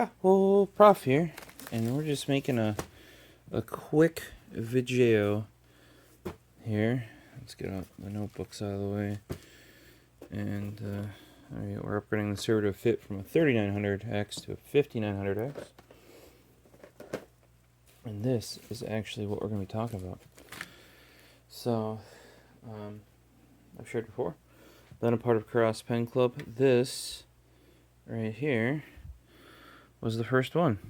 Yeah, well, Prof here, and we're just making a quick video here. Let's get out the notebooks out of the way, and alright, we're upgrading the server to fit from a 3900X to a 5900X, and this is actually what we're going to be talking about. So, I've shared before, been a part of Cross Pen Club. This right here was the first one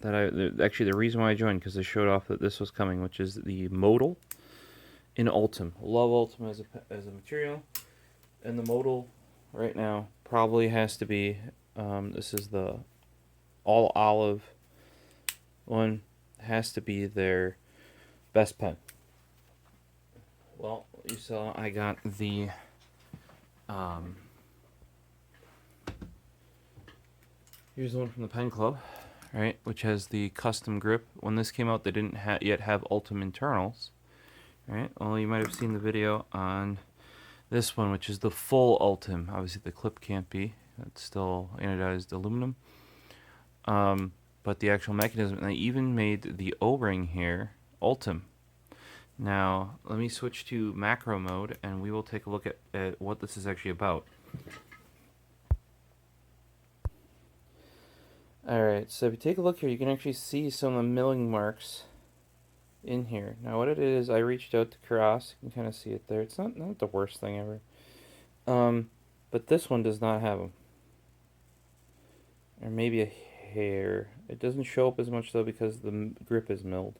that actually the reason why I joined, because they showed off that this was coming, which is the modal in Ultim. Love Ultim as a material, and the modal right now probably has to be this is the all olive one, has to be their best pen. Well, you saw I got the here's the one from the Pen Club, right, which has the custom grip. When this came out, they didn't yet have Ultim internals, right? Well, you might have seen the video on this one, which is the full Ultim. Obviously, the clip can't be. It's still anodized aluminum. But the actual mechanism, and they even made the O-ring here Ultim. Now, let me switch to macro mode, and we will take a look at what this is actually about. Alright, so if you take a look here, you can actually see some of the milling marks in here. Now what it is, I reached out to Cross. You can kind of see it there. It's not the worst thing ever. But this one does not have them. Or maybe a hair. It doesn't show up as much though because the grip is milled.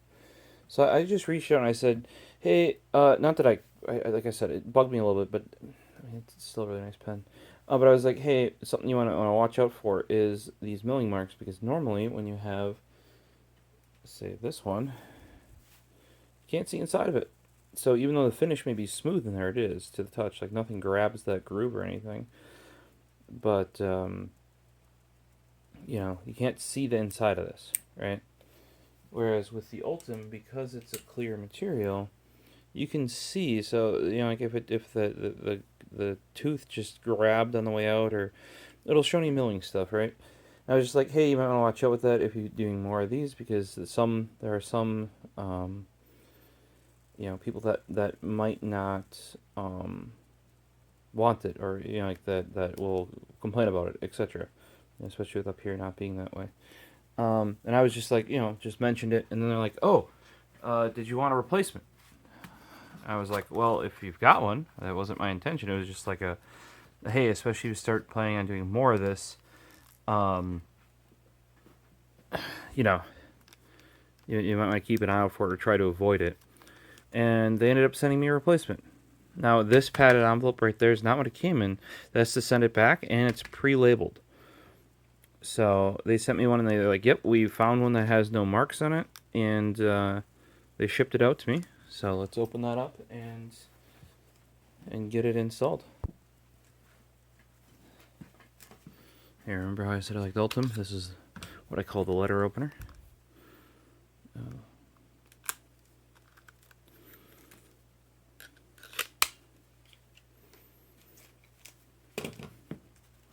So I just reached out and I said, hey, not that I like I said, it bugged me a little bit, but I mean, it's still a really nice pen. But I was like, hey, something you want to watch out for is these milling marks, because normally when you have, say, this one, you can't see inside of it. So even though the finish may be smooth, and there it is to the touch, like nothing grabs that groove or anything, but you know, you can't see the inside of this, right? Whereas with the Ultim, because it's a clear material, you can see. So you know, like if the tooth just grabbed on the way out, or it'll show any milling stuff, right? And I was just like, hey, you might want to watch out with that if you're doing more of these, because there are some you know, people that might not want it, or you know, like that will complain about it, etc. Especially with up here not being that way. And I was just like, you know, just mentioned it, and then they're like, oh, did you want a replacement? I was like, well, if you've got one, that wasn't my intention. It was just like a, hey, especially if you start planning on doing more of this, you know, you might keep an eye out for it or try to avoid it. And they ended up sending me a replacement. Now, this padded envelope right there is not what it came in. That's to send it back, and it's pre-labeled. So they sent me one, and they're like, yep, we found one that has no marks on it, and they shipped it out to me. So let's open that up and get it installed. Here, remember how I said I liked Ultim? This is what I call the letter opener.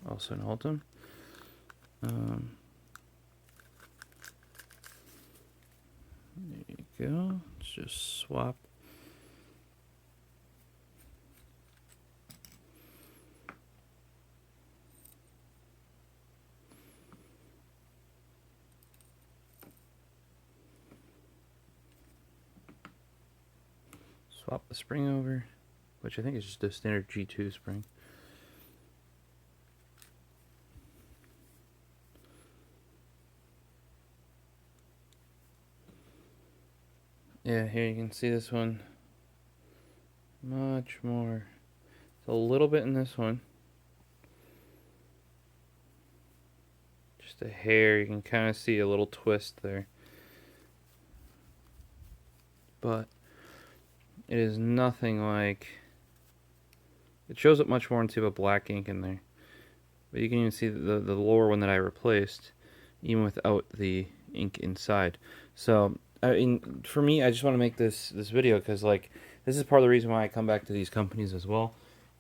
Also an Ultim. There you go. Let's just swap. Swap the spring over, which I think is just a standard G2 spring. Yeah, here you can see this one much more. It's a little bit in this one. Just a hair, you can kind of see a little twist there. But it is nothing like, it shows up much more into a black ink in there. But you can even see the lower one that I replaced, even without the ink inside. So I mean, for me, I just want to make this video because, like, this is part of the reason why I come back to these companies as well,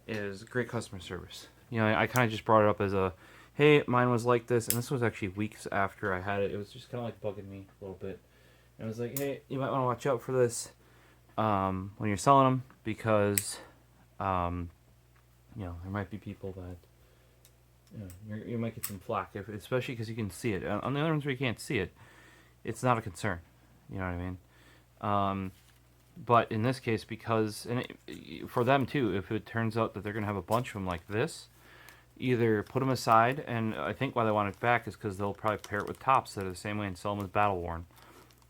is great customer service. You know, I kind of just brought it up as a, hey, mine was like this, and this was actually weeks after I had it. It was just kind of like bugging me a little bit. And I was like, hey, you might want to watch out for this when you're selling them because, um, there might be people that, you might get some flack, especially because you can see it. On the other ones where you can't see it, it's not a concern. You know what I mean? But in this case, because, and for them too, if it turns out that they're going to have a bunch of them like this, either put them aside, and I think why they want it back is because they'll probably pair it with tops that are the same way and sell them as battle worn.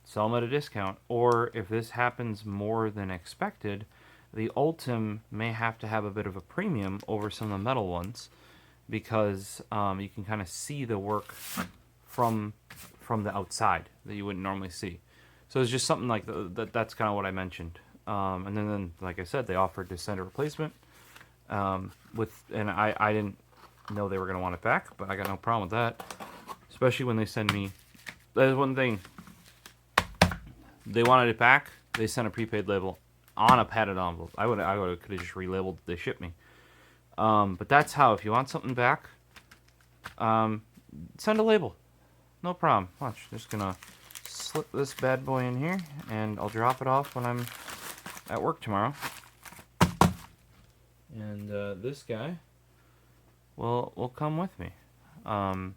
Sell them at a discount. Or if this happens more than expected, the Ultim may have to have a bit of a premium over some of the metal ones because you can kind of see the work from the outside that you wouldn't normally see. So it's just something like that's kind of what I mentioned. And then, like I said, they offered to send a replacement. And I didn't know they were going to want it back, but I got no problem with that. Especially when they send me. That's one thing. They wanted it back. They sent a prepaid label on a padded envelope. I could have just relabeled. They shipped me. But that's how. If you want something back, send a label. No problem. Watch. Just gonna slip this bad boy in here, and I'll drop it off when I'm at work tomorrow. And this guy will come with me. I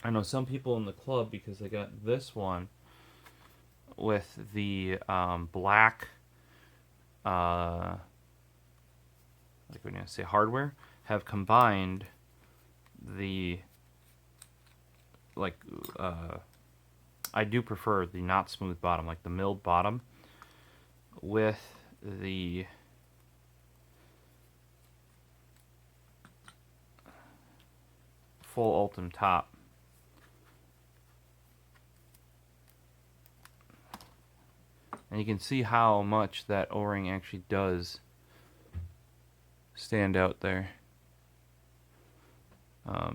know some people in the club because they got this one with the black, like when you say hardware, have combined the I do prefer the not smooth bottom, like the milled bottom, with the full Ultim top. And you can see how much that O-ring actually does stand out there. I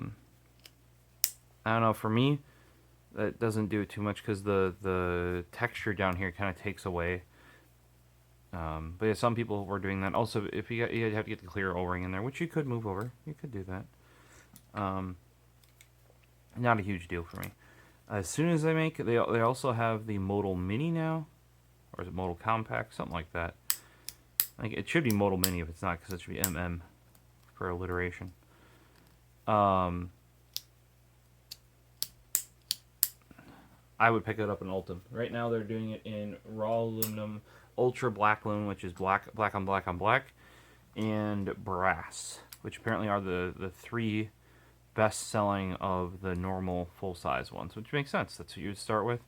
don't know, for me, that doesn't do it too much because the texture down here kind of takes away. But yeah, some people were doing that. Also, if you have to get the clear O-ring in there, which you could move over. You could do that. Not a huge deal for me. As soon as they make it, they also have the Modal Mini now. Or is it Modal Compact? Something like that. Like it should be Modal Mini if it's not, because it should be MM for alliteration. I would pick it up in Ultim. Right now they're doing it in raw aluminum, ultra black aluminum, which is black on black on black, and brass, which apparently are the three best selling of the normal full size ones, which makes sense. That's what you would start with.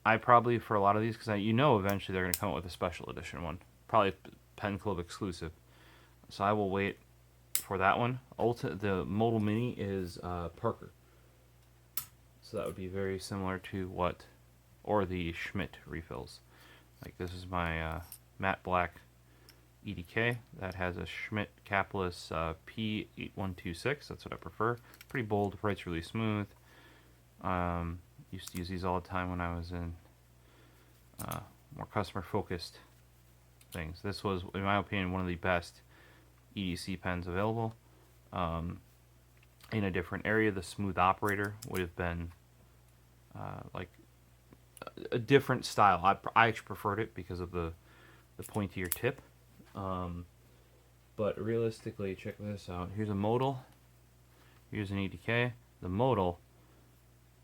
I probably, for a lot of these, because eventually they're going to come out with a special edition one, probably Pen Club exclusive. So I will wait for that one. The Modal Mini is Parker. So that would be very similar to or the Schmidt refills. Like this is my matte black EDK that has a Schmidt Capless P8126. That's what I prefer. Pretty bold, writes really smooth. Used to use these all the time when I was in more customer focused things. This was, in my opinion, one of the best EDC pens available. In a different area, the Smooth Operator would have been like a different style. I actually preferred it because of the pointier tip. But realistically, check this out. Here's a modal. Here's an EDK. The modal,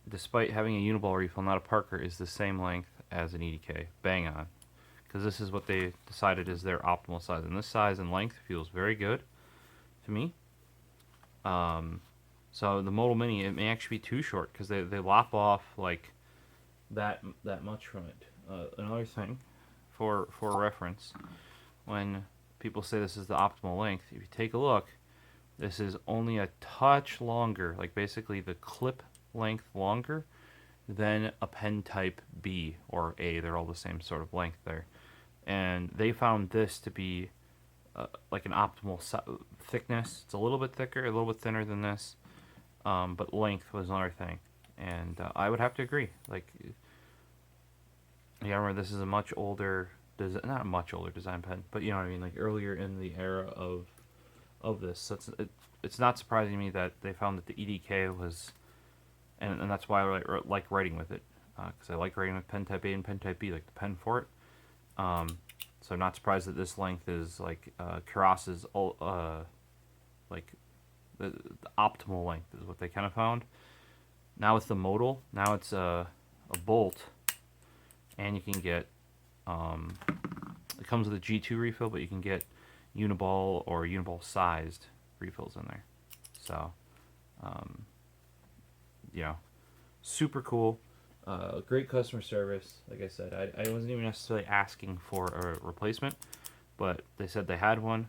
despite having a Uniball refill, not a Parker, is the same length as an EDK. Bang on. Because this is what they decided is their optimal size. And this size and length feels very good to me. So the Modal Mini, it may actually be too short because they lop off like that much from it. Another thing, for reference, when people say this is the optimal length, if you take a look, this is only a touch longer, like basically the clip length longer than a pen type B or A. They're all the same sort of length there. And they found this to be like an optimal thickness. It's a little bit thicker, a little bit thinner than this, but length was another thing. And I would have to agree. Like, yeah, remember this is a much older, not a much older design pen, but you know what I mean, like earlier in the era of of this. So it's not surprising to me that they found that the EDK was, and that's why I like writing with it, because I like writing with pen type A and pen type B, like the pen for it. So I'm not surprised that this length is like Karas's like the optimal length is what they kind of found. Now it's the modal. Now it's a bolt, and you can get it comes with a G2 refill, but you can get Uniball or Uniball sized refills in there. So, um, you know, super cool. Great customer service. Like I said, I wasn't even necessarily asking for a replacement, but they said they had one,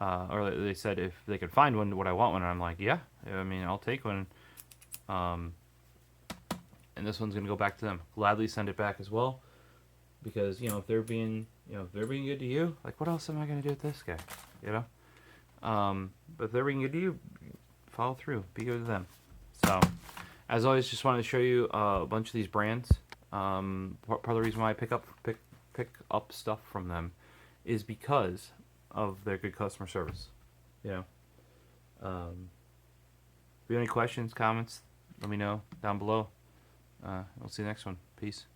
or they said if they could find one, would I want one? And I'm like, yeah. I mean, I'll take one. Um, and this one's gonna go back to them. Gladly send it back as well, because if they're being if they're being good to you, like what else am I gonna do with this guy? You know. But if they're being good to you, follow through. Be good to them. So, as always, just wanted to show you a bunch of these brands. Part of the reason why I pick up stuff from them is because of their good customer service. You know. If you have any questions, comments, let me know down below. We'll see you next one. Peace.